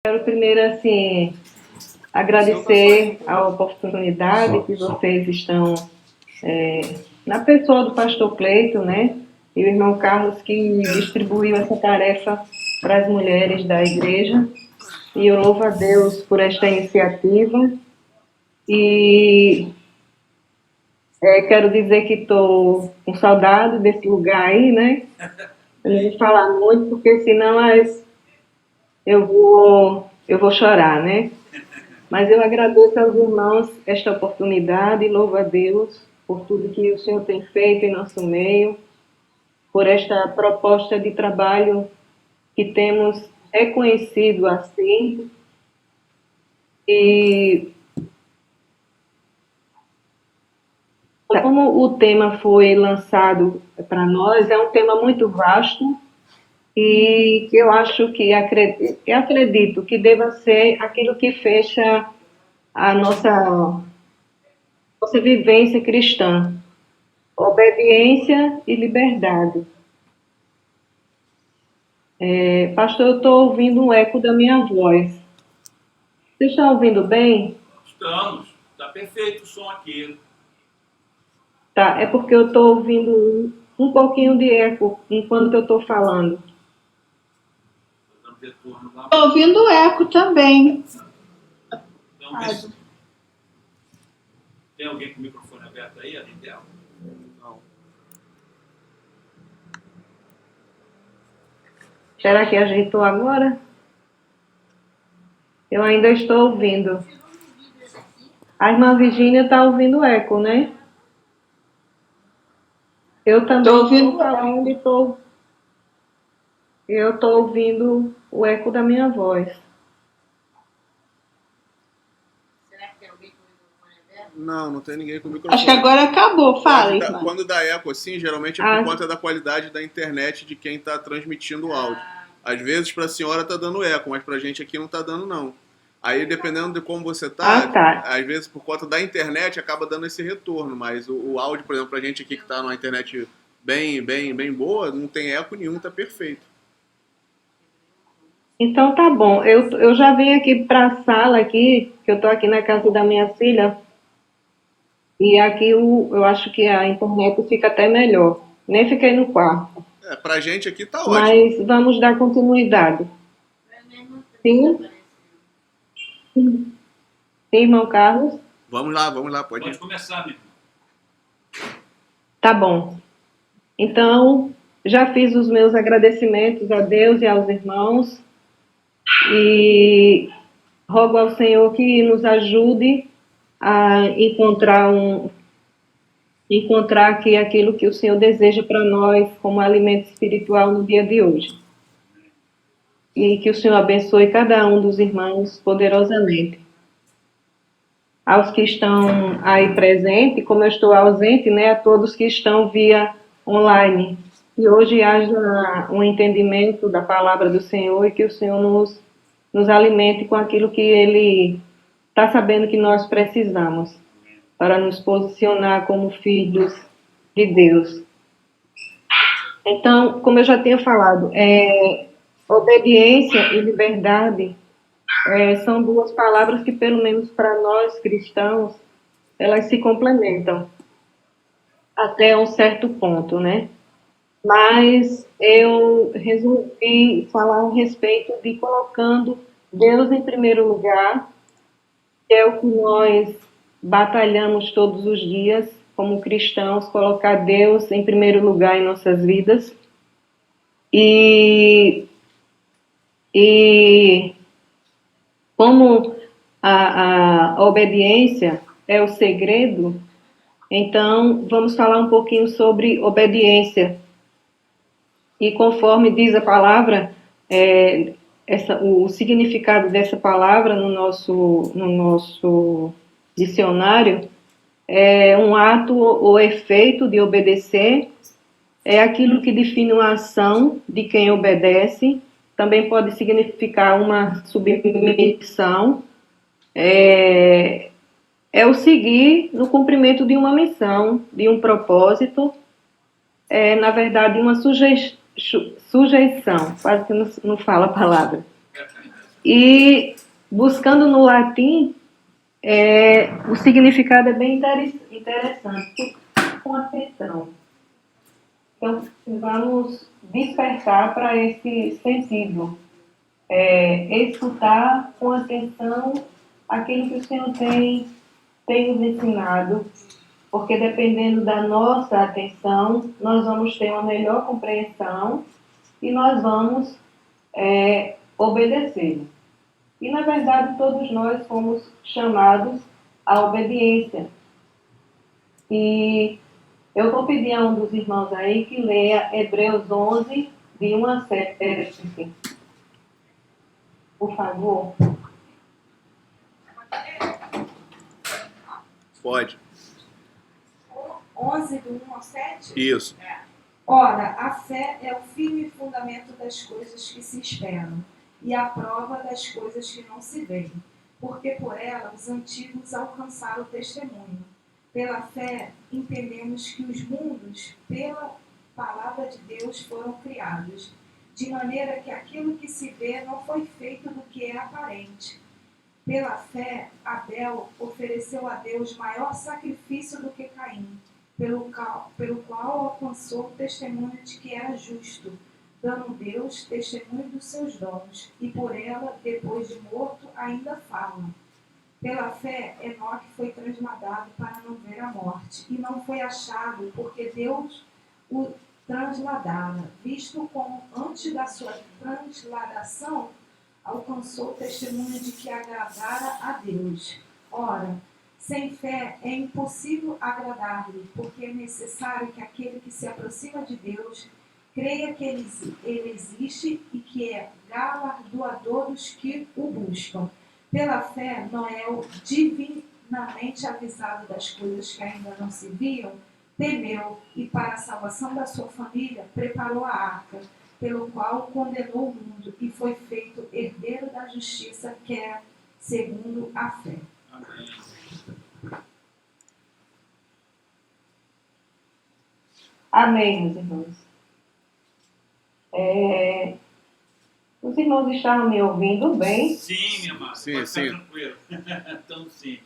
Quero primeiro, assim, agradecer a oportunidade que vocês estão, na pessoa do pastor Cleito, né? E o irmão Carlos, que distribuiu essa tarefa para as mulheres da igreja. E eu louvo a Deus por esta iniciativa. E quero dizer que estou com saudade desse lugar aí, né? Eu não vou falar muito, porque senão eu vou chorar, né? Mas eu agradeço aos irmãos esta oportunidade e louvo a Deus por tudo que o Senhor tem feito em nosso meio, por esta proposta de trabalho que temos reconhecido assim. E como o tema foi lançado para nós, é um tema muito vasto e que eu acho que acredito que deva ser aquilo que fecha a nossa vivência cristã: obediência e liberdade. Pastor, eu estou ouvindo um eco da minha voz. Vocês estão ouvindo bem? Estamos. Está perfeito o som aqui. Tá, é porque eu estou ouvindo um pouquinho de eco enquanto eu estou falando. Estou ouvindo eco também. Então, tem alguém com o microfone aberto aí, além dela? Não. Será que ajeitou agora? Eu ainda estou ouvindo. A irmã Virgínia está ouvindo eco, né? Eu também estou falando e eu estou ouvindo o eco da minha voz. Será que tem alguém com o microfone aberto? Não tem ninguém com o microfone. Acho que agora acabou, fala. Quando dá eco assim, geralmente é por conta da qualidade da internet de quem está transmitindo o áudio. Às vezes para a senhora tá dando eco, mas para a gente aqui não tá dando não. Aí dependendo de como você tá, às vezes por conta da internet acaba dando esse retorno, mas o áudio, por exemplo, pra gente aqui que tá numa internet bem boa, não tem eco nenhum, tá perfeito. Então tá bom. Eu já vim aqui para a sala aqui, que eu tô aqui na casa da minha filha, e aqui eu acho que a internet fica até melhor. Nem fiquei no quarto. Pra gente aqui tá ótimo. Mas vamos dar continuidade. Sim? Sim, irmão Carlos? Vamos lá, pode começar, meu. Tá bom. Então, já fiz os meus agradecimentos a Deus e aos irmãos e rogo ao Senhor que nos ajude a encontrar aqui aquilo que o Senhor deseja para nós como alimento espiritual no dia de hoje. E que o Senhor abençoe cada um dos irmãos poderosamente. Aos que estão aí presentes, como eu estou ausente, né, a todos que estão via online. Que hoje haja um entendimento da palavra do Senhor e que o Senhor nos alimente com aquilo que Ele está sabendo que nós precisamos para nos posicionar como filhos de Deus. Então, como eu já tinha falado, obediência e liberdade são duas palavras que, pelo menos para nós cristãos, elas se complementam até um certo ponto, né? Mas eu resolvi falar a respeito de colocando Deus em primeiro lugar, que é o que nós batalhamos todos os dias como cristãos, colocar Deus em primeiro lugar em nossas vidas. E como a obediência é o segredo, então vamos falar um pouquinho sobre obediência. E conforme diz a palavra, o significado dessa palavra no nosso dicionário é um ato ou efeito de obedecer, é aquilo que define uma ação de quem obedece. Também pode significar uma submissão, é o seguir no cumprimento de uma missão, de um propósito, na verdade uma sujeição, quase que não fala a palavra. E buscando no latim, o significado é bem interessante. Com atenção. Então, vamos despertar para esse sentido. Escutar com atenção aquilo que o Senhor tem nos ensinado, porque dependendo da nossa atenção, nós vamos ter uma melhor compreensão e nós vamos obedecer. E, na verdade, todos nós fomos chamados à obediência. E eu vou pedir a um dos irmãos aí que leia Hebreus 11, de 1 a 7. Por favor. Pode. 11, do 1 ao 7? Isso. Ora, a fé é o firme fundamento das coisas que se esperam e a prova das coisas que não se veem, porque por ela os antigos alcançaram o testemunho. Pela fé, entendemos que os mundos, pela palavra de Deus, foram criados, de maneira que aquilo que se vê não foi feito do que é aparente. Pela fé, Abel ofereceu a Deus maior sacrifício do que Caim, pelo qual alcançou o testemunho de que era justo, dando Deus testemunho dos seus dons, e por ela, depois de morto, ainda fala. Pela fé, Enoque foi transladado para não ver a morte, e não foi achado, porque Deus o transladara, visto como antes da sua transladação alcançou o testemunho de que agradara a Deus. Ora, sem fé é impossível agradar-lhe, porque é necessário que aquele que se aproxima de Deus creia que ele existe e que é galardoador dos que o buscam. Pela fé, Noé, divinamente avisado das coisas que ainda não se viam, temeu e, para a salvação da sua família, preparou a arca, pelo qual condenou o mundo e foi feito herdeiro da justiça, que é segundo a fé. Amém. Amém, meus irmãos. Os irmãos estavam me ouvindo bem? Sim, minha amada. Sim, Pode sim. ficar tranquilo. Então, sim.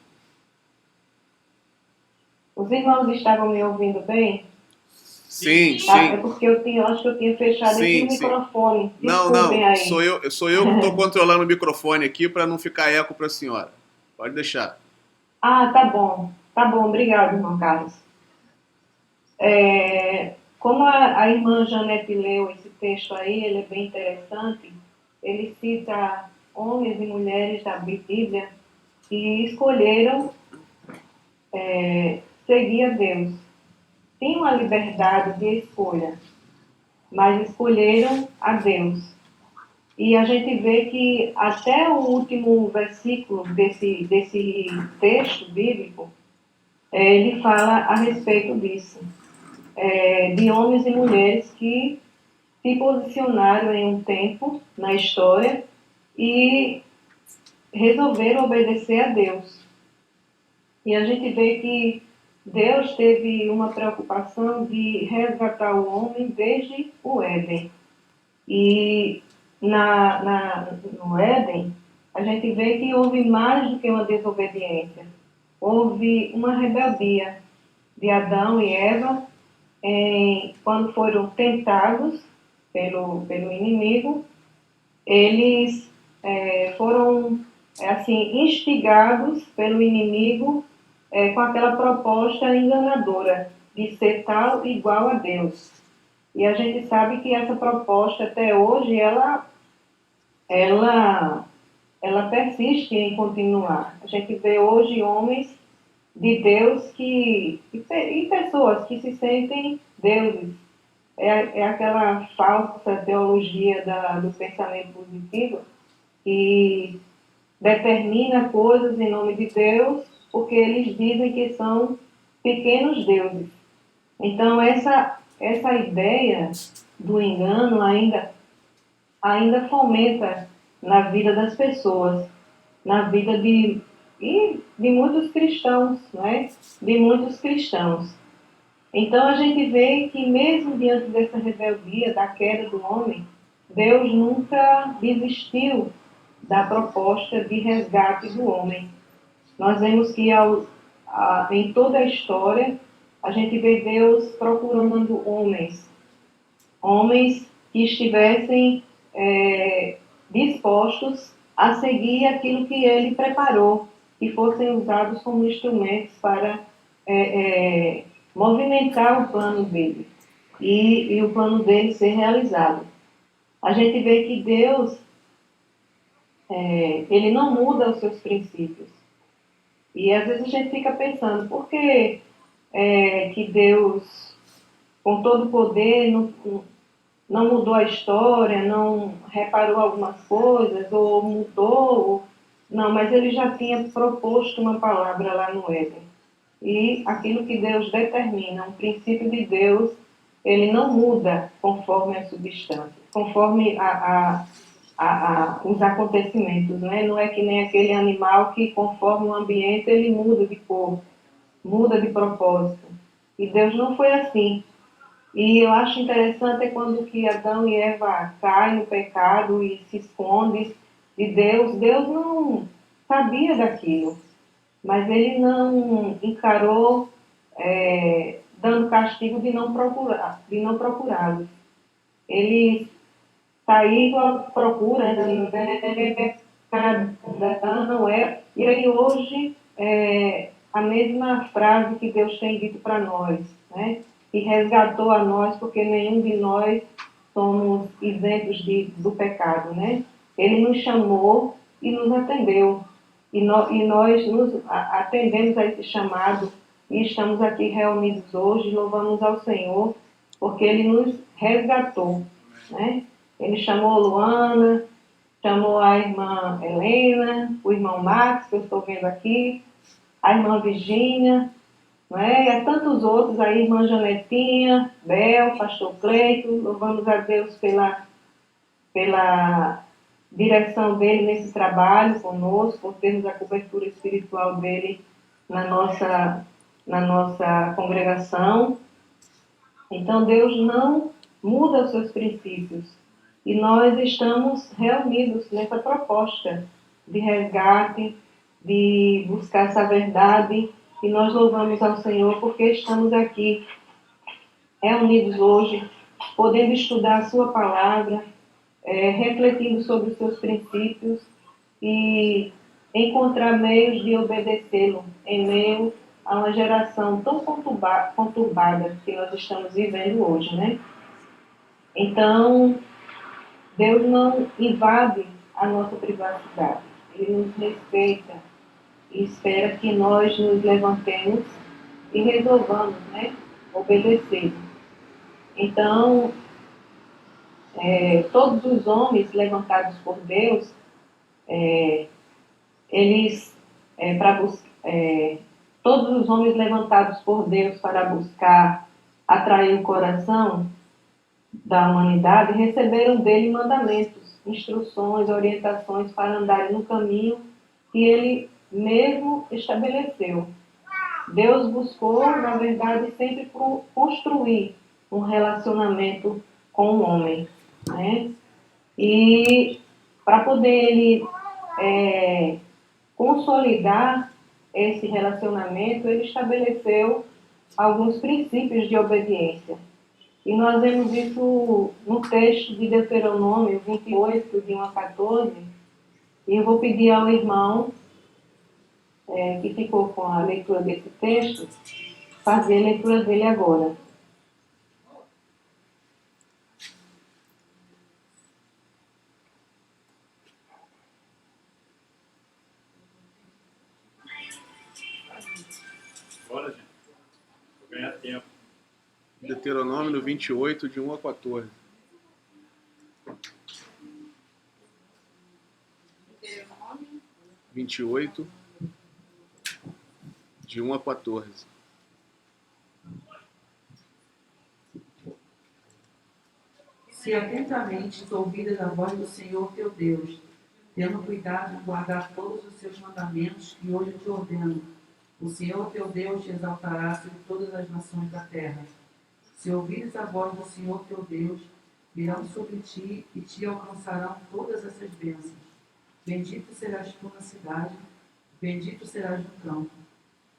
Os irmãos estavam me ouvindo bem? Sim, É sim. porque eu acho que eu tinha fechado aqui o Sim. microfone. Não, Desculpem aí. sou eu que estou controlando o microfone aqui para não ficar eco para a senhora. Pode deixar. Ah, tá bom. Tá bom, obrigado, irmão Carlos. Como a irmã Janete leu esse texto aí, ele é bem interessante. Ele cita homens e mulheres da Bíblia que escolheram seguir a Deus. Tinham a liberdade de escolha, mas escolheram a Deus. E a gente vê que até o último versículo desse texto bíblico, ele fala a respeito disso. De homens e mulheres que se posicionaram em um tempo na história e resolveram obedecer a Deus. E a gente vê que Deus teve uma preocupação de resgatar o homem desde o Éden. E no Éden, a gente vê que houve mais do que uma desobediência. Houve uma rebeldia de Adão e Eva quando foram tentados pelo inimigo. Eles foram instigados pelo inimigo com aquela proposta enganadora de ser tal igual a Deus. E a gente sabe que essa proposta até hoje ela persiste em continuar. A gente vê hoje homens de Deus e pessoas que se sentem deuses. É aquela falsa teologia do pensamento positivo que determina coisas em nome de Deus porque eles dizem que são pequenos deuses. Então, essa ideia do engano ainda fomenta na vida das pessoas, na vida de muitos cristãos, né? De muitos cristãos. Então, a gente vê que mesmo diante dessa rebeldia, da queda do homem, Deus nunca desistiu da proposta de resgate do homem. Nós vemos que em toda a história, a gente vê Deus procurando homens que estivessem dispostos a seguir aquilo que ele preparou, que fossem usados como instrumentos para movimentar o plano dele e o plano dele ser realizado. A gente vê que Deus, ele não muda os seus princípios. E às vezes a gente fica pensando, por que que Deus, com todo o poder, não mudou a história, não reparou algumas coisas, ou mudou? Não, mas ele já tinha proposto uma palavra lá no Éden. E aquilo que Deus determina, um princípio de Deus, ele não muda conforme a substância, conforme os acontecimentos, né? Não é que nem aquele animal que, conforme o ambiente, ele muda de cor, muda de propósito. E Deus não foi assim. E eu acho interessante quando que Adão e Eva caem no pecado e se escondem de Deus. Deus não sabia daquilo, mas ele não encarou dando castigo de não procurá-los. Ele saiu à procura, não é. E aí hoje a mesma frase que Deus tem dito para nós, né? E resgatou a nós, porque nenhum de nós somos isentos do pecado, né? Ele nos chamou e nos atendeu. E nós nos atendemos a esse chamado e estamos aqui reunidos hoje, louvamos ao Senhor, porque Ele nos resgatou, né? Ele chamou a Luana, chamou a irmã Helena, o irmão Max, que eu estou vendo aqui, a irmã Virgínia, né? E a tantos outros, a irmã Janetinha, Bel, pastor Cleito. Louvamos a Deus pela direção dele nesse trabalho conosco, por termos a cobertura espiritual dele na nossa congregação. Então Deus não muda os seus princípios. E nós estamos reunidos nessa proposta de resgate, de buscar essa verdade. E nós louvamos ao Senhor porque estamos aqui reunidos hoje, podendo estudar a sua palavra, refletindo sobre os seus princípios e encontrar meios de obedecê-lo em meio a uma geração tão conturbada que nós estamos vivendo hoje, né? Então, Deus não invade a nossa privacidade. Ele nos respeita e espera que nós nos levantemos e resolvamos, né, obedecer. Então, todos os homens levantados por Deus, todos os homens levantados por Deus para buscar atrair o coração da humanidade, receberam dele mandamentos, instruções, orientações para andarem no caminho que ele mesmo estabeleceu. Deus buscou, na verdade, sempre construir um relacionamento com o homem, né? E para poder ele consolidar esse relacionamento, ele estabeleceu alguns princípios de obediência. E nós vemos isso no texto de Deuteronômio 28, de 1 a 14. E eu vou pedir ao irmão que ficou com a leitura desse texto, fazer a leitura dele agora. Bora, gente. Vou ganhar tempo. Deuteronômio 28, de 1 a 14. Deuteronômio 28, de 1 a 14. Se atentamente ouvidas a voz do Senhor teu Deus, tendo cuidado de guardar todos os seus mandamentos que hoje te ordeno, o Senhor teu Deus te exaltará sobre todas as nações da terra. Se ouvires a voz do Senhor teu Deus, virão sobre ti e te alcançarão todas essas bênçãos. Bendito serás tu na cidade, bendito serás no campo.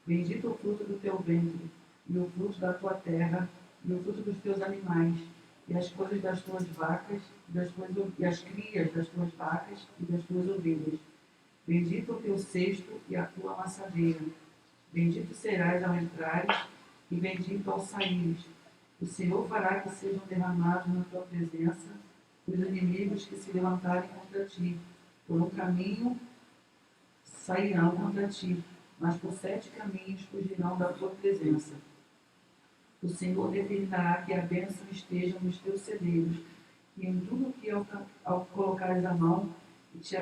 Bendito o fruto do teu ventre, e o fruto da tua terra, e o fruto dos teus animais, e as coisas das tuas vacas, e as crias das tuas vacas e das tuas ovelhas. Bendito o teu cesto e a tua amassadeira. Bendito serás ao entrares, e bendito ao saíres. O Senhor fará que sejam derramados na tua presença os inimigos que se levantarem contra ti. Por um caminho sairão contra ti, mas por 7 caminhos fugirão da tua presença. O Senhor determinará que a bênção esteja nos teus celeiros, e em tudo que ao colocares a mão, e te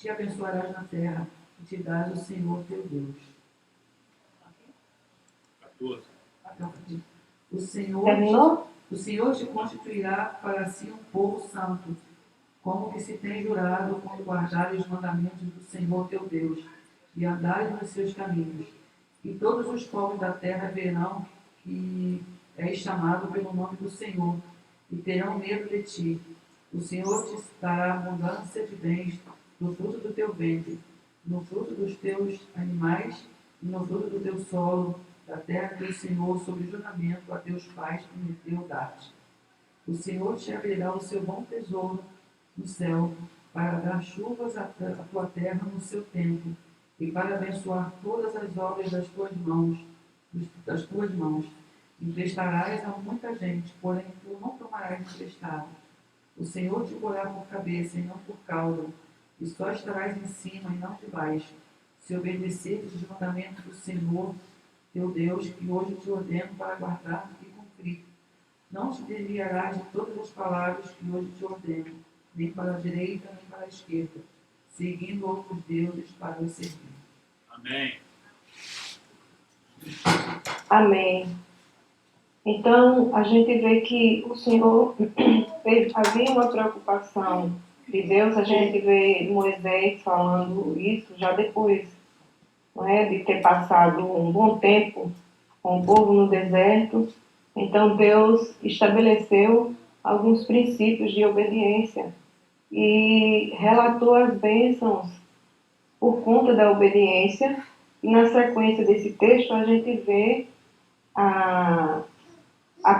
abençoarás na terra, e te darás o Senhor teu Deus. 14. O Senhor te constituirá para si um povo santo, como que se tem jurado quando guardares os mandamentos do Senhor teu Deus, e andares nos seus caminhos. E todos os povos da terra verão que és chamado pelo nome do Senhor, e terão medo de ti. O Senhor te dará abundância de bens no fruto do teu ventre, no fruto dos teus animais e no fruto do teu solo, da terra que o Senhor, sob juramento a teus pais, prometeu dar-te. O Senhor te abrirá o seu bom tesouro no céu, para dar chuvas à tua terra no seu tempo, e para abençoar todas as obras das tuas mãos. Emprestarás a muita gente, porém tu não tomarás emprestado. O Senhor te porá por cabeça e não por cauda, e só estarás em cima e não debaixo, se obedeceres os mandamentos do Senhor teu Deus, que hoje te ordeno para guardar e cumprir. Não te desviarás de todas as palavras que hoje te ordeno, nem para a direita, nem para a esquerda, seguindo outros deuses para os servir. Amém. Amém. Então, a gente vê que o Senhor havia uma preocupação de Deus. A gente vê Moisés falando isso já depois, não é? De ter passado um bom tempo com o povo no deserto. Então, Deus estabeleceu alguns princípios de obediência e relatou as bênçãos por conta da obediência. E na sequência desse texto, a gente vê a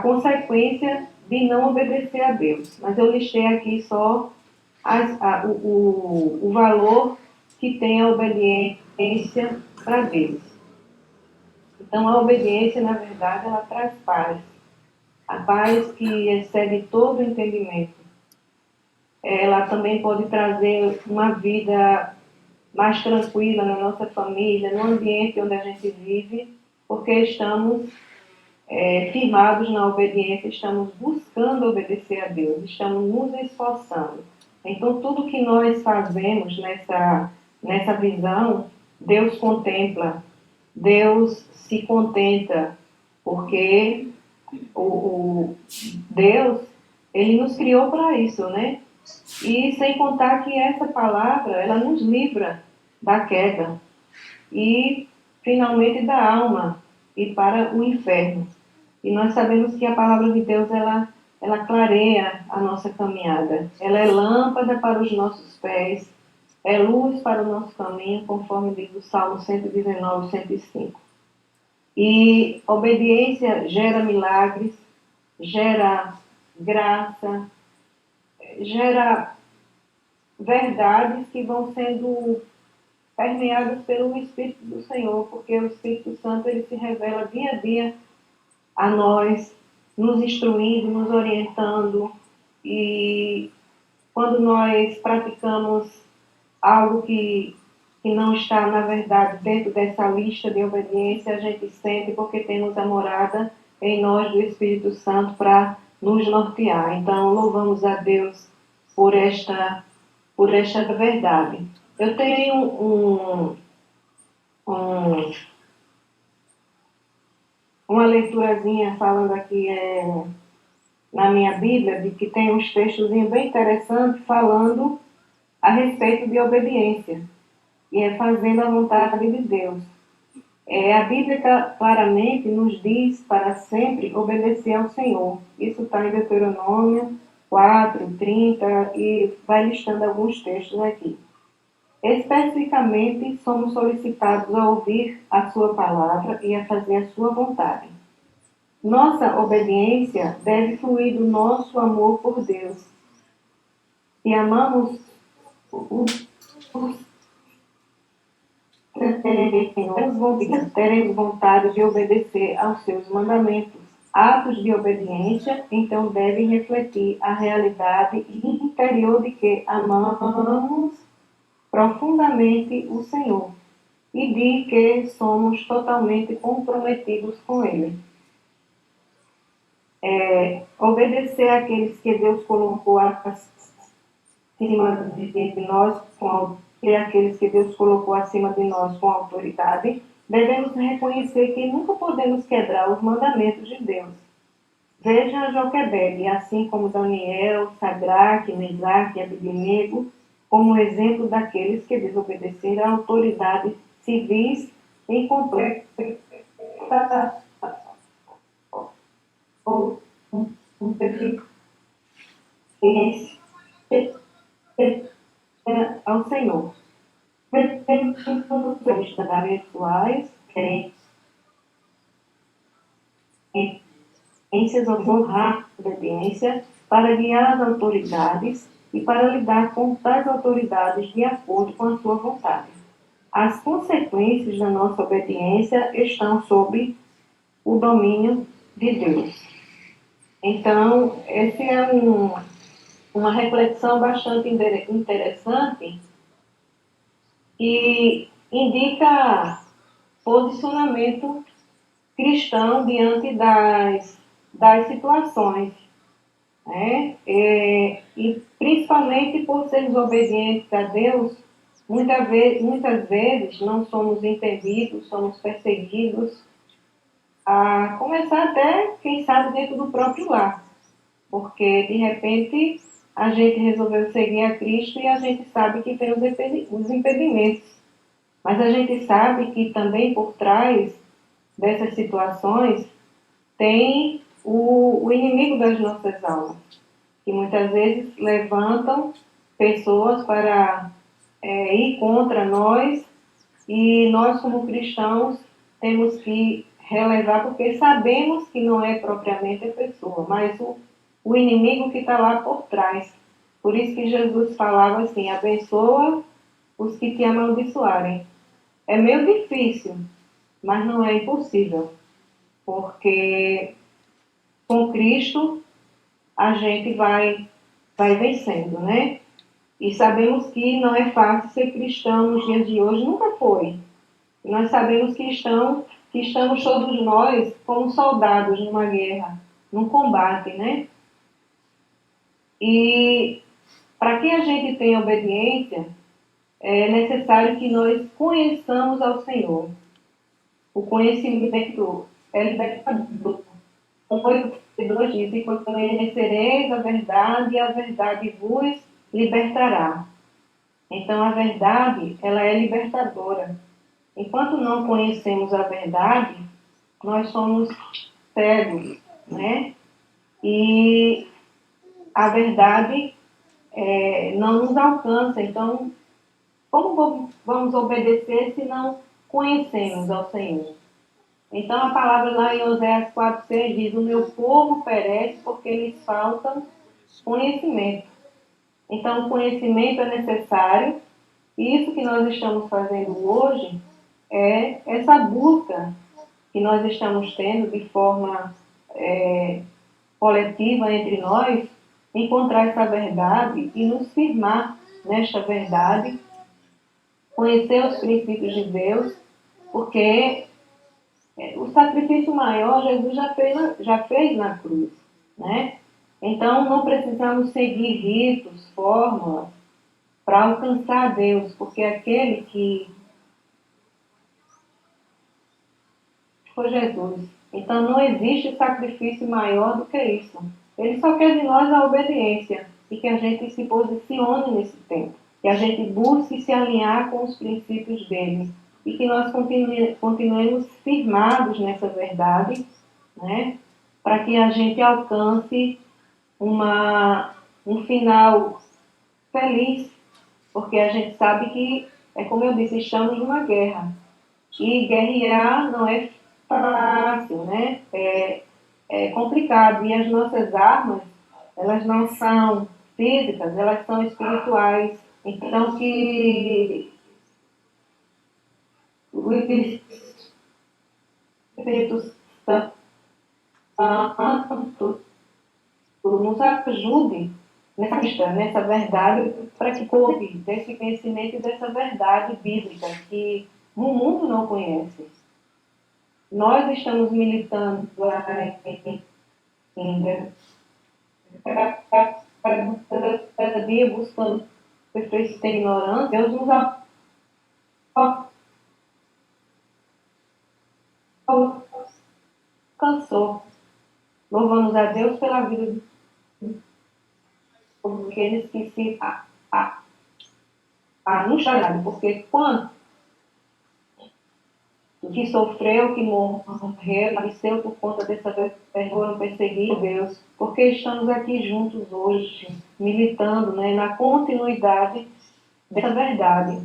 consequência de não obedecer a Deus. Mas eu listei aqui só o valor que tem a obediência para Deus. Então, a obediência, na verdade, ela traz paz. A paz que excede todo o entendimento. Ela também pode trazer uma vida mais tranquila na nossa família, no ambiente onde a gente vive, porque estamos firmados na obediência, estamos buscando obedecer a Deus, estamos nos esforçando. Então, tudo que nós fazemos nessa visão, Deus contempla, Deus se contenta, porque Deus, Ele nos criou para isso, né? E sem contar que essa palavra, ela nos livra da queda e, finalmente, da alma e para o inferno. E nós sabemos que a palavra de Deus, ela clareia a nossa caminhada. Ela é lâmpada para os nossos pés, é luz para o nosso caminho, conforme diz o Salmo 119, 105. E obediência gera milagres, gera graça, gera verdades que vão sendo permeadas pelo Espírito do Senhor, porque o Espírito Santo, ele se revela dia a dia a nós, nos instruindo, nos orientando. E quando nós praticamos algo que não está, na verdade, dentro dessa lista de obediência, a gente sente, porque temos a morada em nós do Espírito Santo para nos nortear. Então, louvamos a Deus por esta verdade. Eu tenho uma leiturazinha falando aqui na minha Bíblia, de que tem uns textos bem interessantes falando a respeito de obediência, e fazendo a vontade de Deus. A Bíblia claramente nos diz para sempre obedecer ao Senhor. Isso está em Deuteronômio 4, 30, e vai listando alguns textos aqui. Especificamente, somos solicitados a ouvir a sua palavra e a fazer a sua vontade. Nossa obediência deve fluir do nosso amor por Deus. Se amamos o teremos vontade de obedecer aos seus mandamentos. Atos de obediência, então, devem refletir a realidade interior de que amamos profundamente o Senhor e de que somos totalmente comprometidos com Ele. Obedecer àqueles que Deus colocou acima de nós, e aqueles que Deus colocou acima de nós com autoridade, devemos reconhecer que nunca podemos quebrar os mandamentos de Deus. Veja Joquebede, assim como Daniel, Sadraque, Mesaque e Abednego, como exemplo daqueles que desobedeceram a autoridades civis em completa ao Senhor. Rituais, ciências honrar obediência para guiar as autoridades e para lidar com tais autoridades de acordo com a sua vontade. As consequências da nossa obediência estão sob o domínio de Deus. Então, essa é uma reflexão bastante interessante e indica posicionamento cristão diante das situações, né? E principalmente por sermos obedientes a Deus, muitas vezes não somos entendidos, somos perseguidos, a começar até, quem sabe, dentro do próprio lar, porque de repente a gente resolveu seguir a Cristo e a gente sabe que tem os impedimentos, mas a gente sabe que também por trás dessas situações tem o inimigo das nossas almas, que muitas vezes levantam pessoas para ir contra nós, e nós como cristãos temos que relevar, porque sabemos que não é propriamente a pessoa, mas o inimigo que está lá por trás. Por isso que Jesus falava assim: abençoa os que te amaldiçoarem. É meio difícil, mas não é impossível, porque com Cristo a gente vai vencendo, né? E sabemos que não é fácil ser cristão nos dias de hoje, nunca foi. Nós sabemos que estamos todos nós como soldados numa guerra, num combate, né? E para que a gente tenha obediência, é necessário que nós conheçamos ao Senhor. O conhecimento é libertador. Como foi Deus disse: quando conhecereis a verdade, e a verdade vos libertará. Então a verdade, ela é libertadora. Enquanto não conhecemos a verdade, nós somos cegos, né? E a verdade não nos alcança. Então, como vamos obedecer se não conhecemos ao Senhor? Então, a palavra lá em Oséias 4,6 diz: o meu povo perece porque lhes falta conhecimento. Então, o conhecimento é necessário, e isso que nós estamos fazendo hoje é essa busca que nós estamos tendo de forma coletiva entre nós, encontrar essa verdade e nos firmar nesta verdade, conhecer os princípios de Deus, porque o sacrifício maior Jesus já fez na cruz, né? Então não precisamos seguir ritos, fórmulas para alcançar Deus, porque aquele que foi Jesus. Então não existe sacrifício maior do que isso. Ele só quer de nós a obediência e que a gente se posicione nesse tempo, que a gente busque se alinhar com os princípios dele e que nós continuemos firmados nessa verdade, né? Para que a gente alcance um final feliz, porque a gente sabe que, como eu disse, estamos numa guerra. E guerrear não é fácil, né? É complicado. E as nossas armas, elas não são físicas, elas são espirituais. Então, que o Espírito Santo nos ajude nessa verdade, para que possa desse conhecimento e dessa verdade bíblica que o mundo não conhece. Nós estamos militando ainda, cada dia buscando perfeição e ignorância. Deus nos alcançou. Louvamos a Deus pela vida de todos aqueles que se anunciaram, porque quando que sofreu, que morreu, faleceu por conta dessa foram perseguidos, Deus, porque estamos aqui juntos hoje, militando, né, na continuidade dessa verdade.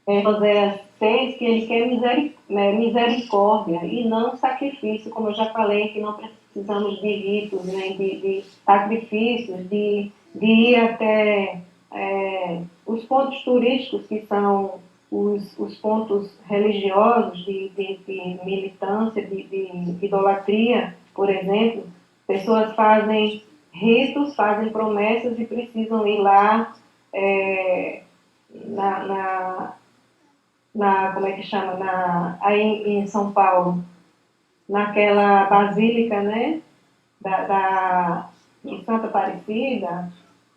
Oséias 6, que ele quer misericórdia e não sacrifício, como eu já falei, que não precisamos de ritos, nem de sacrifícios, de ir até os pontos turísticos, que são os pontos religiosos de militância, de idolatria, por exemplo. Pessoas fazem ritos, fazem promessas e precisam ir lá como é que chama? Aí em São Paulo, naquela basílica, né? De Santa Aparecida,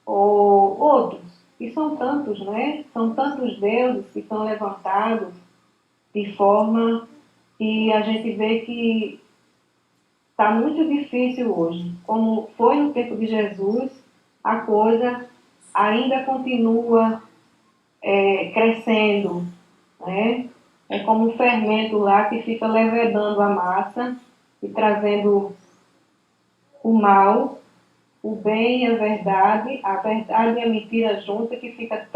ou outros, e são tantos, né? São tantos deuses que são levantados de forma que a gente vê que está muito difícil hoje. Como foi no tempo de Jesus, a coisa ainda continua crescendo, né? É como um fermento lá que fica levedando a massa e trazendo o mal, o bem e a verdade e a mentira junta, que fica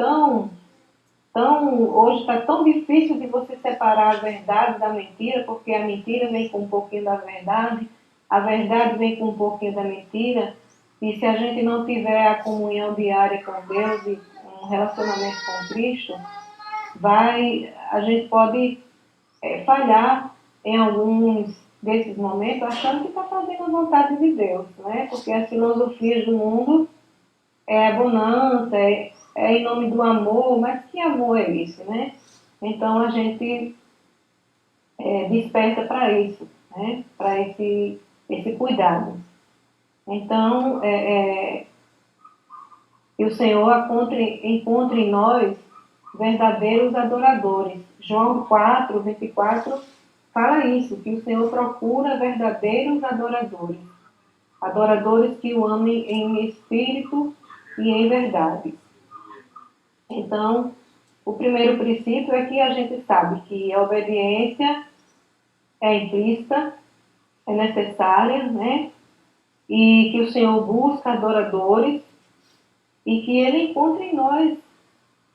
hoje está tão difícil de você separar a verdade da mentira, porque a mentira vem com um pouquinho da verdade, a verdade vem com um pouquinho da mentira, e se a gente não tiver a comunhão diária com Deus e um relacionamento com Cristo, a gente pode falhar em alguns desses momentos, achando que está fazendo a vontade de Deus, né? Porque as filosofias do mundo a bonança, em nome do amor, mas que amor é esse, né? Então a gente desperta para isso, né? Para esse cuidado. Então, que o Senhor encontre em nós verdadeiros adoradores. João 4, 24 fala isso, que o Senhor procura verdadeiros adoradores. Adoradores que o amem em espírito e em verdade. Então, o primeiro princípio é que a gente sabe que a obediência é implícita, é necessária, né? E que o Senhor busca adoradores e que Ele encontre em nós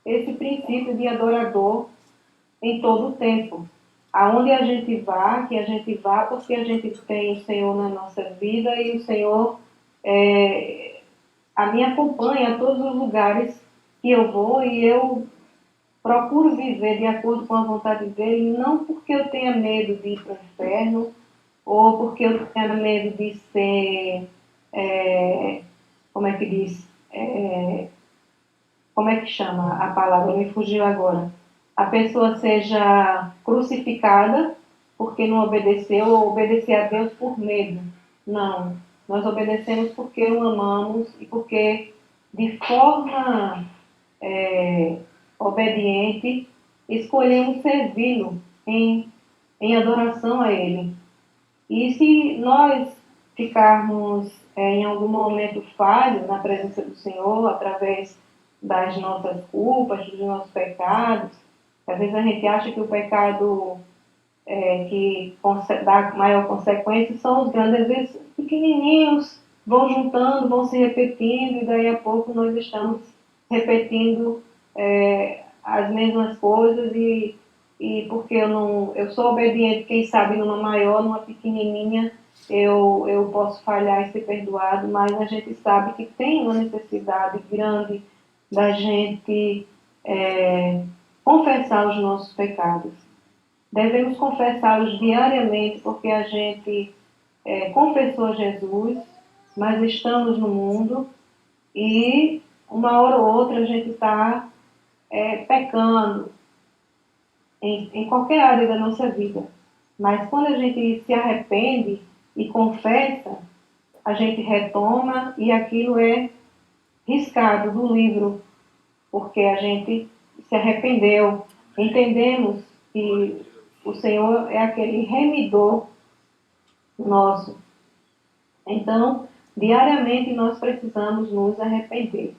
esse princípio de adorador em todo o tempo. Aonde a gente vá, que a gente vá porque a gente tem o Senhor na nossa vida e o Senhor me acompanha a todos os lugares que eu vou e eu procuro viver de acordo com a vontade dele, não porque eu tenha medo de ir para o inferno ou porque eu tenha medo de ser, como é que diz, como é que chama a palavra, me fugiu agora, a pessoa seja crucificada porque não obedeceu ou obedecer a Deus por medo. Não, nós obedecemos porque o amamos e porque de forma obediente escolhemos servi-lo em adoração a Ele. E se nós ficarmos em algum momento falho na presença do Senhor, através das nossas culpas, dos nossos pecados, às vezes a gente acha que o pecado que dá maior consequência são os grandes, às vezes pequenininhos, vão juntando, vão se repetindo, e daí a pouco nós estamos repetindo as mesmas coisas, e porque eu sou obediente, quem sabe numa maior, numa pequenininha, eu posso falhar e ser perdoado, mas a gente sabe que tem uma necessidade grande da gente confessar os nossos pecados. Devemos confessá-los diariamente, porque a gente confessou Jesus, mas estamos no mundo e uma hora ou outra a gente está pecando em qualquer área da nossa vida. Mas quando a gente se arrepende e confessa, a gente retoma e aquilo é riscado do livro, porque a gente se arrependeu. Entendemos que o Senhor é aquele remidor nosso. Então, diariamente nós precisamos nos arrepender.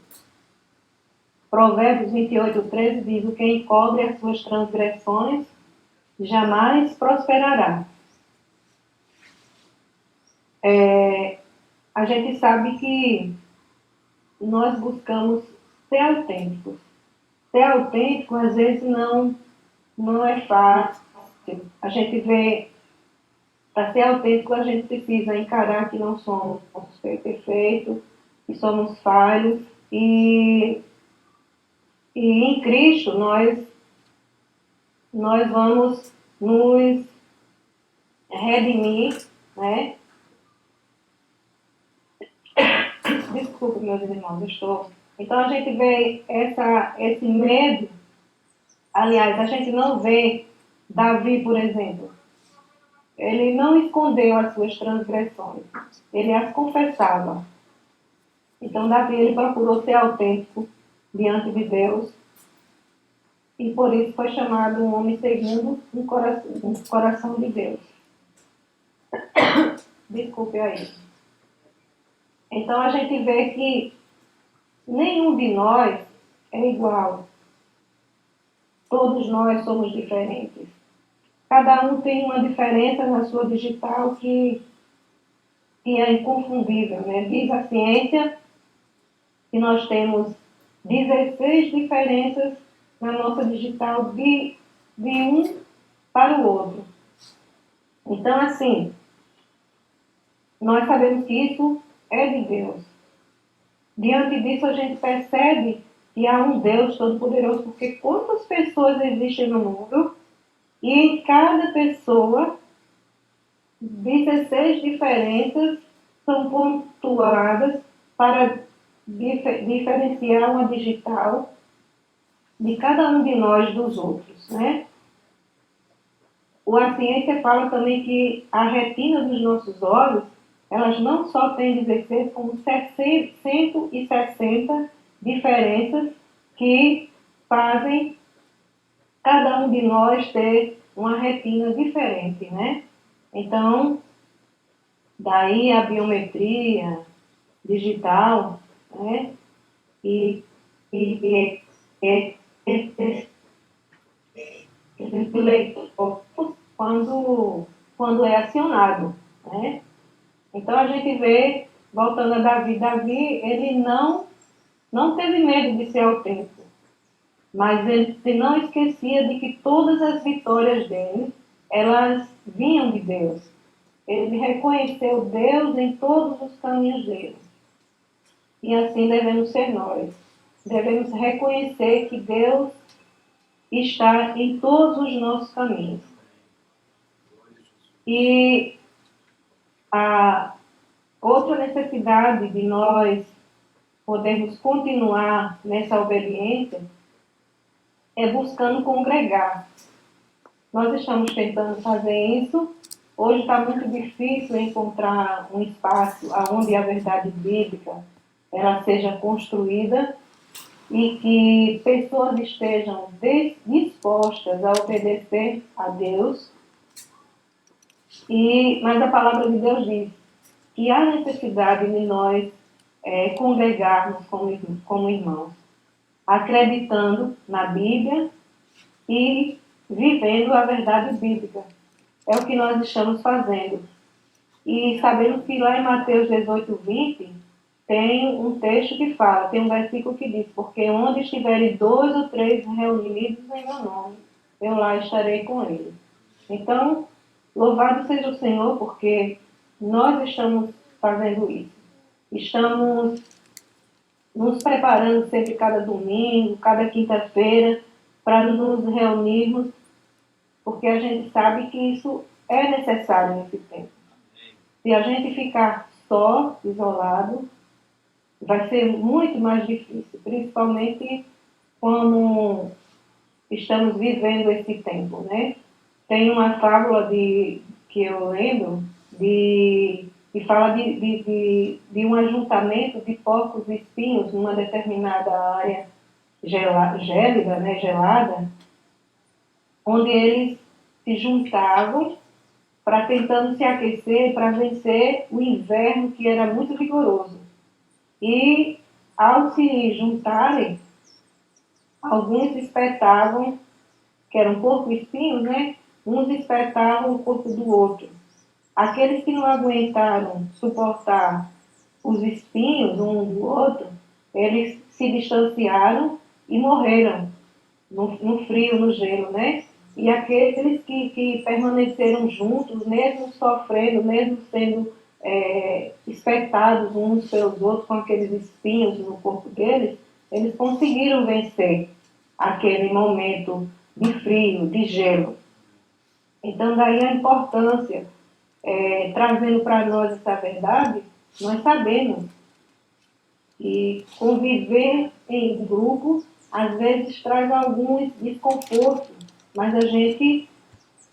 Provérbios 28:13 diz: o que encobre as suas transgressões jamais prosperará. A gente sabe que nós buscamos ser autênticos. Ser autêntico às vezes não é fácil. A gente vê, para ser autêntico a gente precisa encarar que não somos perfeitos, que somos falhos, e em Cristo nós vamos nos redimir, né? Desculpe, meus irmãos, eu estou... Então a gente vê esse medo. Aliás, a gente não vê Davi, por exemplo. Ele não escondeu as suas transgressões. Ele as confessava. Então Davi, ele procurou ser autêntico diante de Deus. E por isso foi chamado um homem segundo um coração de Deus. Desculpe aí. Então a gente vê que nenhum de nós é igual. Todos nós somos diferentes. Cada um tem uma diferença na sua digital que é inconfundível, né? Diz a ciência que nós temos 16 diferenças na nossa digital de um para o outro. Então, assim, nós sabemos que isso é de Deus. Diante disso, a gente percebe que há um Deus Todo-Poderoso, porque quantas pessoas existem no mundo, e em cada pessoa, 16 diferenças são pontuadas para diferenciar uma digital de cada um de nós dos outros, né? A ciência fala também que a retina dos nossos olhos, elas não só têm 16, como 160 diferenças que fazem cada um de nós ter uma retina diferente, né? Então, daí a biometria digital, né? Quando é acionado, né? Então a gente vê, voltando a Davi, ele não teve medo de ser autêntico, mas ele não esquecia de que todas as vitórias dele, elas vinham de Deus. Ele reconheceu Deus em todos os caminhos dele. E assim devemos ser nós. Devemos reconhecer que Deus está em todos os nossos caminhos. E a outra necessidade de nós podermos continuar nessa obediência é buscando congregar. Nós estamos tentando fazer isso. Hoje está muito difícil encontrar um espaço onde a verdade bíblica ela seja construída e que pessoas estejam dispostas a obedecer a Deus. Mas a palavra de Deus diz que há necessidade de nós congregarmos como irmãos, acreditando na Bíblia e vivendo a verdade bíblica. É o que nós estamos fazendo. E sabemos que lá em Mateus 18:20, tem um texto que fala, tem um versículo que diz, porque onde estiverem 2 ou 3 reunidos em meu nome, eu lá estarei com eles. Então, louvado seja o Senhor, porque nós estamos fazendo isso. Estamos nos preparando sempre cada domingo, cada quinta-feira, para nos reunirmos, porque a gente sabe que isso é necessário nesse tempo. Se a gente ficar só, isolado, vai ser muito mais difícil, principalmente quando estamos vivendo esse tempo, né? Tem uma fábula que eu lembro que fala de um ajuntamento de porcos espinhos numa determinada área gélida, né, gelada, onde eles se juntavam para tentando se aquecer, para vencer o inverno que era muito rigoroso. E ao se juntarem, alguns espetavam, que eram porco-espinhos, né? Uns espetavam o corpo do outro. Aqueles que não aguentaram suportar os espinhos um do outro, eles se distanciaram e morreram no frio, no gelo, né? E aqueles que permaneceram juntos, mesmo sofrendo, mesmo sendo espetados uns pelos outros com aqueles espinhos no corpo deles, eles conseguiram vencer aquele momento de frio, de gelo. Então, daí a importância, trazendo para nós essa verdade, nós sabemos que conviver em grupo, às vezes, traz alguns desconfortos, mas a gente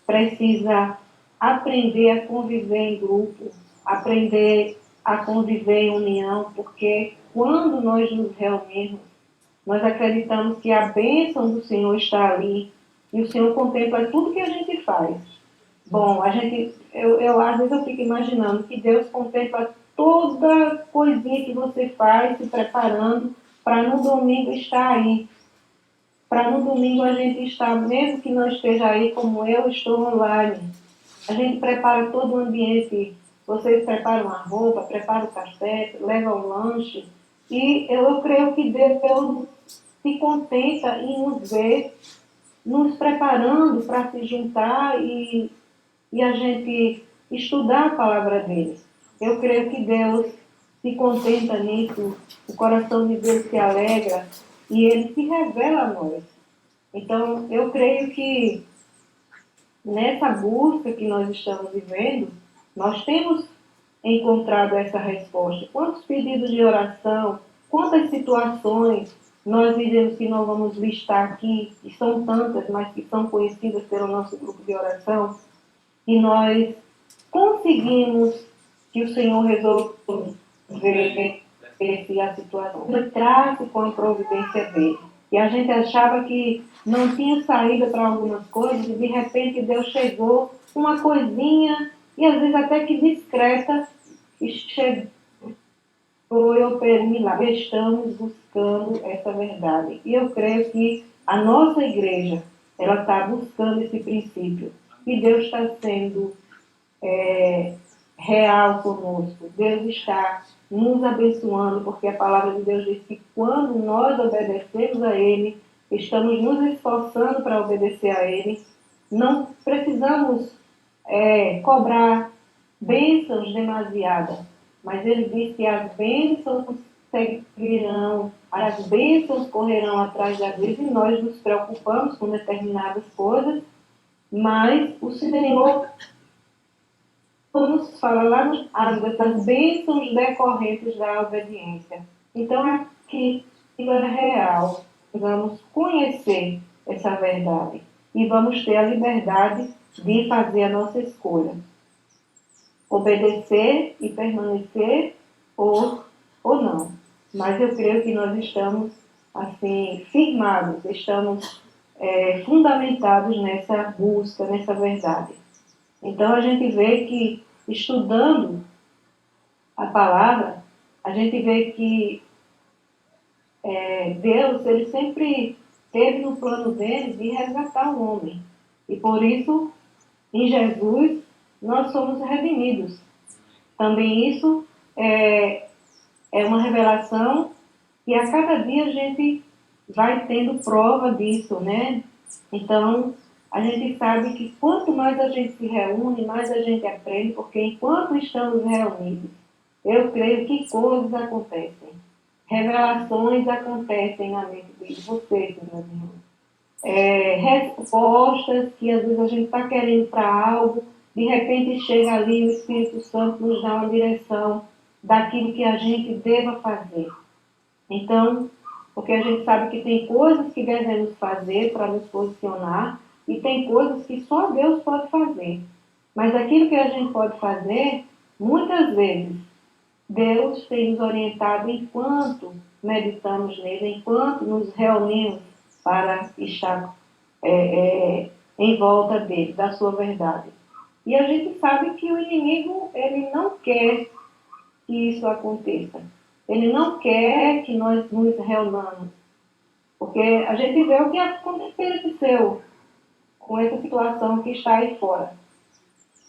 precisa aprender a conviver em grupo, aprender a conviver em união, porque quando nós nos reunimos, nós acreditamos que a bênção do Senhor está ali e o Senhor contempla tudo que a gente faz. Bom, às vezes eu fico imaginando que Deus contempla toda coisinha que você faz, se preparando para no domingo estar aí. Para no domingo a gente estar, mesmo que não esteja aí como eu estou online. A gente prepara todo o ambiente, vocês preparam a roupa, preparam o café, levam o lanche. E eu creio que Deus se contenta em nos ver, nos preparando para se juntar e a gente estudar a palavra dele. Eu creio que Deus se contenta nisso, o coração de Deus se alegra e ele se revela a nós. Então, eu creio que nessa busca que nós estamos vivendo, nós temos encontrado essa resposta. Quantos pedidos de oração, quantas situações nós dizemos que não vamos listar aqui, e são tantas, mas que são conhecidas pelo nosso grupo de oração, e nós conseguimos que o Senhor resolva a situação, entrasse com a providência dele. E a gente achava que não tinha saída para algumas coisas, e de repente Deus chegou, uma coisinha, e às vezes até que discreta, e chegou e operou milagre. Estamos buscando essa verdade. E eu creio que a nossa igreja, ela está buscando esse princípio. E Deus está sendo real conosco. Deus está nos abençoando, porque a palavra de Deus diz que quando nós obedecemos a Ele, estamos nos esforçando para obedecer a Ele, não precisamos cobrar bênçãos demasiadas, mas Ele diz que as bênçãos seguirão, as bênçãos correrão atrás da gente, e nós nos preocupamos com determinadas coisas, mas o Senhor nos fala lá nos Árvores das bênçãos decorrentes da obediência. Então, aqui é real. Vamos conhecer essa verdade e vamos ter a liberdade de fazer a nossa escolha. Obedecer e permanecer ou não. Mas eu creio que nós estamos assim firmados, estamos fundamentados nessa busca, nessa verdade. Então a gente vê que, estudando a palavra, a gente vê que Deus, ele sempre teve no plano dele de resgatar o homem. E por isso, em Jesus, nós somos redimidos. também isso é uma revelação e a cada dia a gente vai tendo prova disso, né? Então, a gente sabe que quanto mais a gente se reúne, mais a gente aprende, porque enquanto estamos reunidos, eu creio que coisas acontecem. Revelações acontecem na mente de vocês, meus irmãos. Respostas que às vezes a gente está querendo para algo, de repente chega ali o Espírito Santo nos dá uma direção daquilo que a gente deva fazer. Então, porque a gente sabe que tem coisas que devemos fazer para nos posicionar e tem coisas que só Deus pode fazer. Mas aquilo que a gente pode fazer, muitas vezes, Deus tem nos orientado enquanto meditamos nele, enquanto nos reunimos para estar em volta dele, da sua verdade. E a gente sabe que o inimigo, ele não quer que isso aconteça. Ele não quer que nós nos reunamos. Porque a gente vê o que aconteceu com essa situação que está aí fora.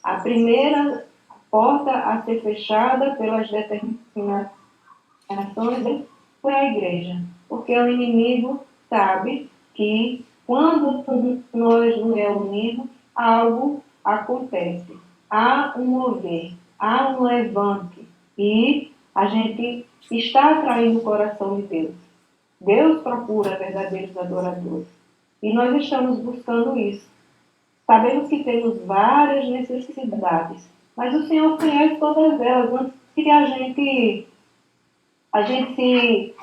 A primeira porta a ser fechada pelas determinações foi a igreja. Porque o inimigo sabe que quando nós nos reunimos, algo acontece. Há um mover, há um levante. E a gente está atraindo o coração de Deus. Deus procura verdadeiros adoradores. E nós estamos buscando isso. Sabemos que temos várias necessidades, mas o Senhor conhece todas elas antes que a gente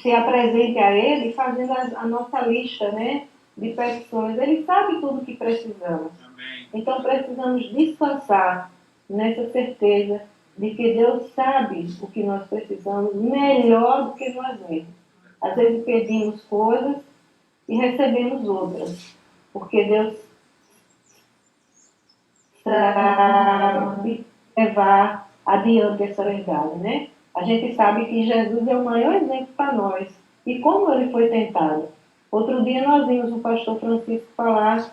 se apresente a Ele fazendo a nossa lista, né, de petições. Ele sabe tudo o que precisamos. Amém. Então precisamos descansar nessa certeza de que Deus sabe o que nós precisamos melhor do que nós mesmos. Às vezes pedimos coisas e recebemos outras, porque Deus sabe levar adiante essa verdade, né? A gente sabe que Jesus é o maior exemplo para nós. E como ele foi tentado? Outro dia nós vimos o pastor Francisco falar,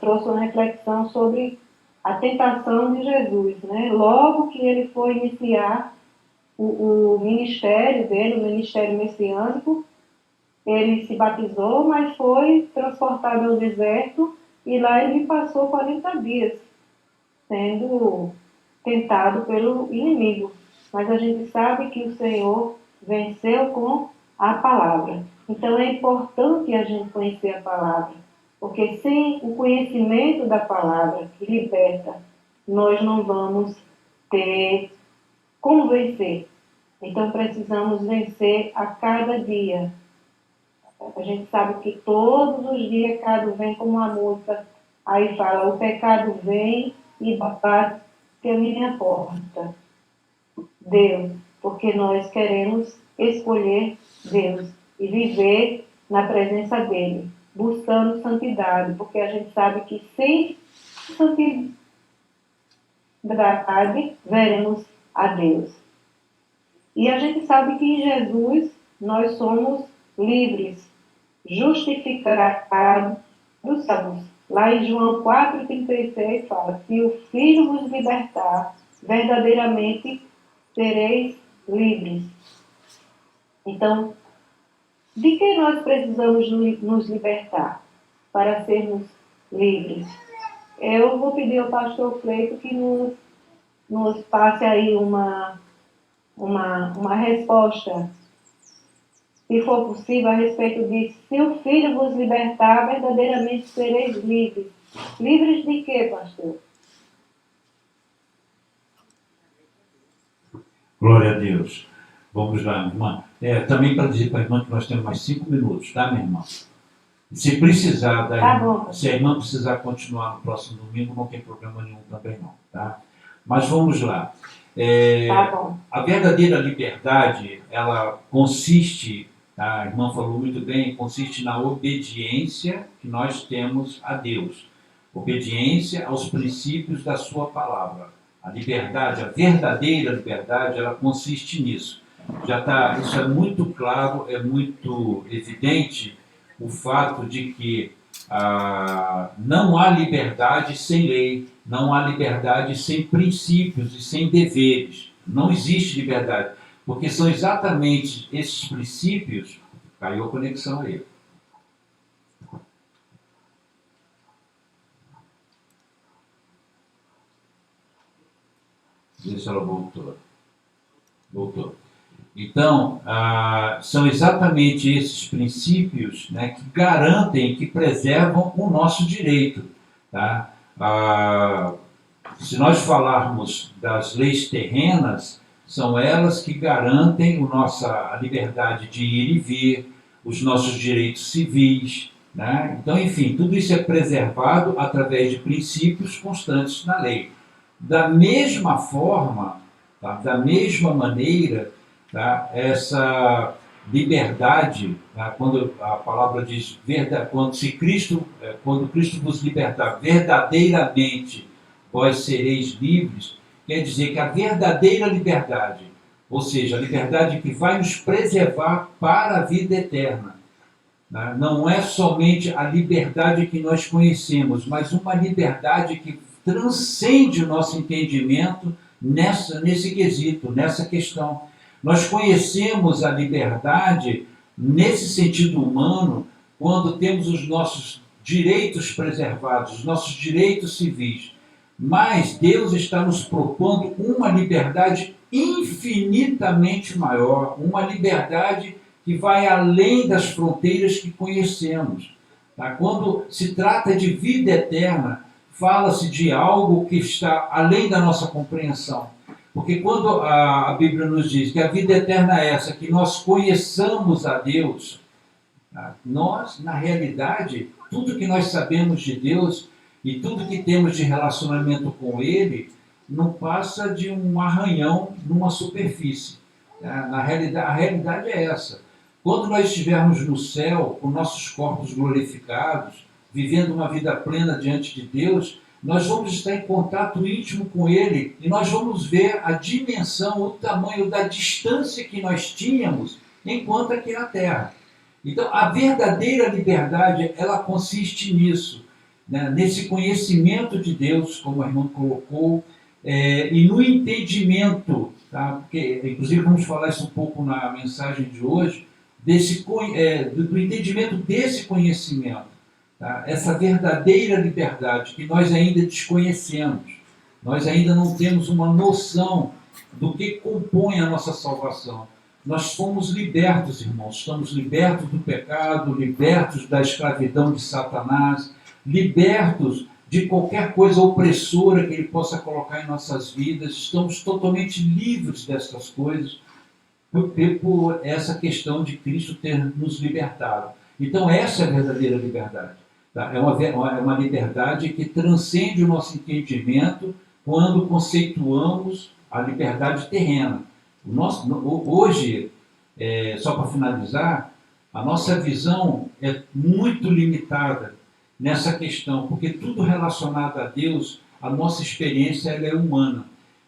trouxe uma reflexão sobre a tentação de Jesus, né? Logo que ele foi iniciar o ministério dele, o ministério messiânico, ele se batizou, mas foi transportado ao deserto e lá ele passou 40 dias sendo tentado pelo inimigo. Mas a gente sabe que o Senhor venceu com a palavra. Então é importante a gente conhecer a palavra, porque sem o conhecimento da palavra que liberta, nós não vamos ter como vencer. Então precisamos vencer a cada dia. A gente sabe que todos os dias pecado vem como uma música. Aí fala, o pecado vem e bate a minha porta. Deus, porque nós queremos escolher Deus e viver na presença dele, buscando santidade, porque a gente sabe que sem santidade veremos a Deus. E a gente sabe que em Jesus nós somos livres, justificados. Lá em João 4,36 fala, se o Filho vos libertar, verdadeiramente sereis livres. Então, de que nós precisamos nos libertar para sermos livres? Eu vou pedir ao pastor Cleito que nos passe aí uma resposta, se for possível, a respeito de se o Filho vos libertar, verdadeiramente sereis livres. Livres de quê, pastor? Glória a Deus. Vamos lá, minha irmã. Também para dizer para a irmã que nós temos mais 5 minutos, tá, minha irmã? Se precisar, se a irmã precisar continuar no próximo domingo, não tem problema nenhum também não, tá? Mas vamos lá. Tá bom. A verdadeira liberdade, ela consiste, a irmã falou muito bem, consiste na obediência que nós temos a Deus. Obediência aos princípios da sua palavra. A liberdade, a verdadeira liberdade, ela consiste nisso. Isso é muito claro, é muito evidente o fato de que não há liberdade sem lei, não há liberdade sem princípios e sem deveres. Não existe liberdade, porque são exatamente esses princípios. Caiu a conexão aí. Vê se ela voltou. Voltou. Então, são exatamente esses princípios, né, que garantem, que preservam o nosso direito. Tá? Se nós falarmos das leis terrenas, são elas que garantem a liberdade de ir e vir, os nossos direitos civis. Né? Então, enfim, tudo isso é preservado através de princípios constantes na lei. Da mesma forma, tá? Da mesma maneira, tá? Essa liberdade, tá? Quando a palavra diz quando Cristo vos libertar verdadeiramente, vós sereis livres, quer dizer que a verdadeira liberdade, ou seja, a liberdade que vai nos preservar para a vida eterna, né? Não é somente a liberdade que nós conhecemos, mas uma liberdade que transcende o nosso entendimento nesse quesito, nessa questão. Nós conhecemos a liberdade nesse sentido humano quando temos os nossos direitos preservados, os nossos direitos civis. Mas Deus está nos propondo uma liberdade infinitamente maior, uma liberdade que vai além das fronteiras que conhecemos. Tá? Quando se trata de vida eterna, fala-se de algo que está além da nossa compreensão. Porque quando a Bíblia nos diz que a vida eterna é essa, que nós conheçamos a Deus, nós, na realidade, tudo que nós sabemos de Deus e tudo que temos de relacionamento com Ele, não passa de um arranhão numa superfície. A realidade é essa. Quando nós estivermos no céu, com nossos corpos glorificados, vivendo uma vida plena diante de Deus, nós vamos estar em contato íntimo com Ele e nós vamos ver a dimensão, o tamanho da distância que nós tínhamos enquanto aqui na Terra. Então, a verdadeira liberdade, ela consiste nisso, né? Nesse conhecimento de Deus, como a irmã colocou, e no entendimento, tá? Porque, inclusive, vamos falar isso um pouco na mensagem de hoje, do entendimento desse conhecimento. Tá? Essa verdadeira liberdade que nós ainda desconhecemos, nós ainda não temos uma noção do que compõe a nossa salvação. Nós fomos libertos, irmãos, estamos libertos do pecado, libertos da escravidão de Satanás, libertos de qualquer coisa opressora que ele possa colocar em nossas vidas, estamos totalmente livres dessas coisas por essa questão de Cristo ter nos libertado. Então essa é a verdadeira liberdade. É uma liberdade que transcende o nosso entendimento quando conceituamos a liberdade terrena. Hoje, só para finalizar, a nossa visão é muito limitada nessa questão, porque tudo relacionado a Deus, a nossa experiência ela é humana.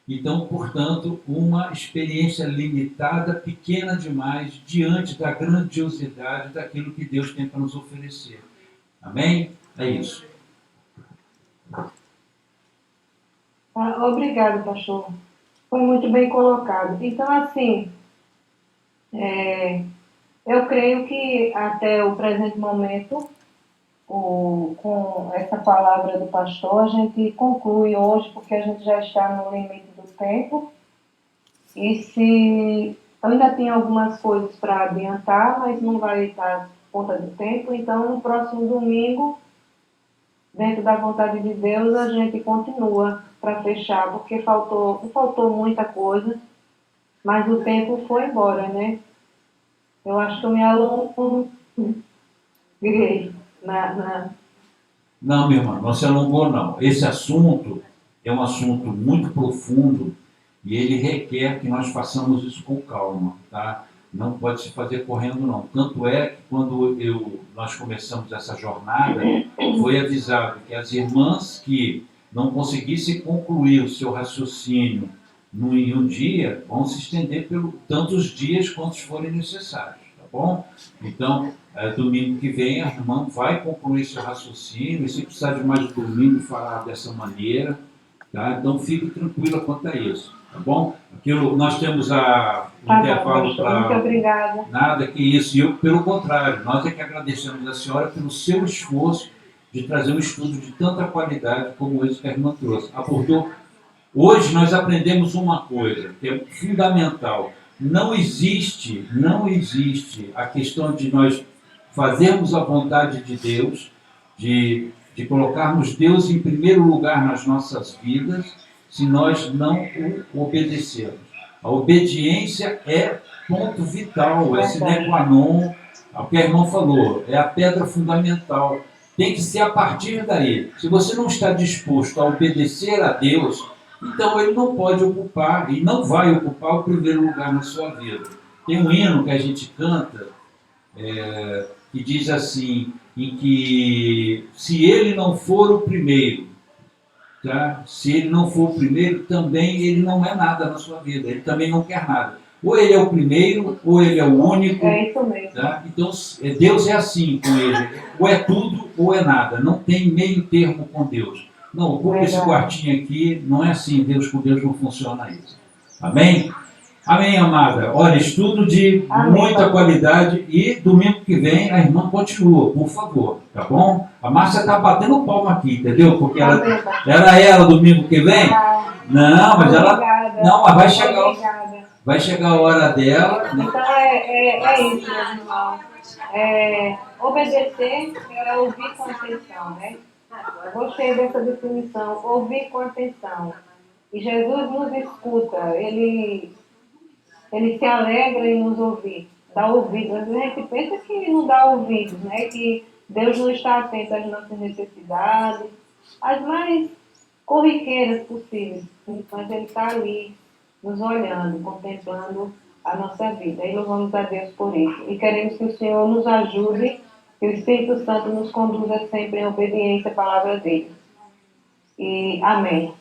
Então, portanto, uma experiência limitada, pequena demais, diante da grandiosidade daquilo que Deus tem para nos oferecer. Amém? É isso. Obrigado, pastor. Foi muito bem colocado. Então, assim, eu creio que até o presente momento, com essa palavra do pastor, a gente conclui hoje, porque a gente já está no limite do tempo. E se eu ainda tenho algumas coisas para adiantar, mas não vai estar conta do tempo, então no próximo domingo, dentro da vontade de Deus, a gente continua para fechar, porque não faltou muita coisa, mas o tempo foi embora, né? Eu acho que eu me alongo. Não, minha irmã, não se alongou, não. Esse assunto é um assunto muito profundo e ele requer que nós façamos isso com calma, tá? Não pode se fazer correndo, não. Tanto é que quando nós começamos essa jornada, foi avisado que as irmãs que não conseguissem concluir o seu raciocínio em um dia, vão se estender por tantos dias quantos forem necessários, tá bom? Então, domingo que vem a irmã vai concluir seu raciocínio, e se precisar de mais domingo falar dessa maneira, tá? Então fique tranquila quanto a isso, tá bom? Nós temos o intervalo para... Muito obrigada. Nada que isso, e eu, pelo contrário, nós é que agradecemos a senhora pelo seu esforço de trazer um estudo de tanta qualidade como esse que a irmã trouxe. Abordou. Hoje nós aprendemos uma coisa que é fundamental. Não existe a questão de nós fazermos a vontade de Deus, de colocarmos Deus em primeiro lugar nas nossas vidas, se nós não o obedecermos. A obediência é ponto vital, é sine qua non, o que a irmã falou, é a pedra fundamental. Tem que ser a partir daí. Se você não está disposto a obedecer a Deus, então ele não pode ocupar e não vai ocupar o primeiro lugar na sua vida. Tem um hino que a gente canta, que diz assim, em que se ele não for o primeiro, tá? Se ele não for o primeiro, também ele não é nada na sua vida, ele também não quer nada. Ou ele é o primeiro, ou ele é o único. É isso mesmo. Tá? Então, Deus é assim com ele. Ou é tudo, ou é nada. Não tem meio termo com Deus. Não, ocupa esse quartinho aqui. Não é assim. Deus com Deus não funciona isso. Amém? Amém, amada. Olha, estudo de muita qualidade. E domingo que vem a irmã continua, por favor. Tá bom? A Márcia está batendo palma aqui, entendeu? Porque era ela domingo que vem? Não, mas ela... Não, mas vai chegar a hora dela. Então é isso, meus irmãos. Obedecer é ouvir com atenção, né? Eu gostei dessa definição, ouvir com atenção. E Jesus nos escuta, ele se alegra em nos ouvir, dá ouvido. Às vezes a gente pensa que não dá ouvidos, né? Que Deus não está atento às nossas necessidades, as mais corriqueiras possíveis, mas Ele está ali, nos olhando, contemplando a nossa vida. E louvamos a Deus por isso. E queremos que o Senhor nos ajude, que o Espírito Santo nos conduza sempre em obediência à palavra dele. E amém.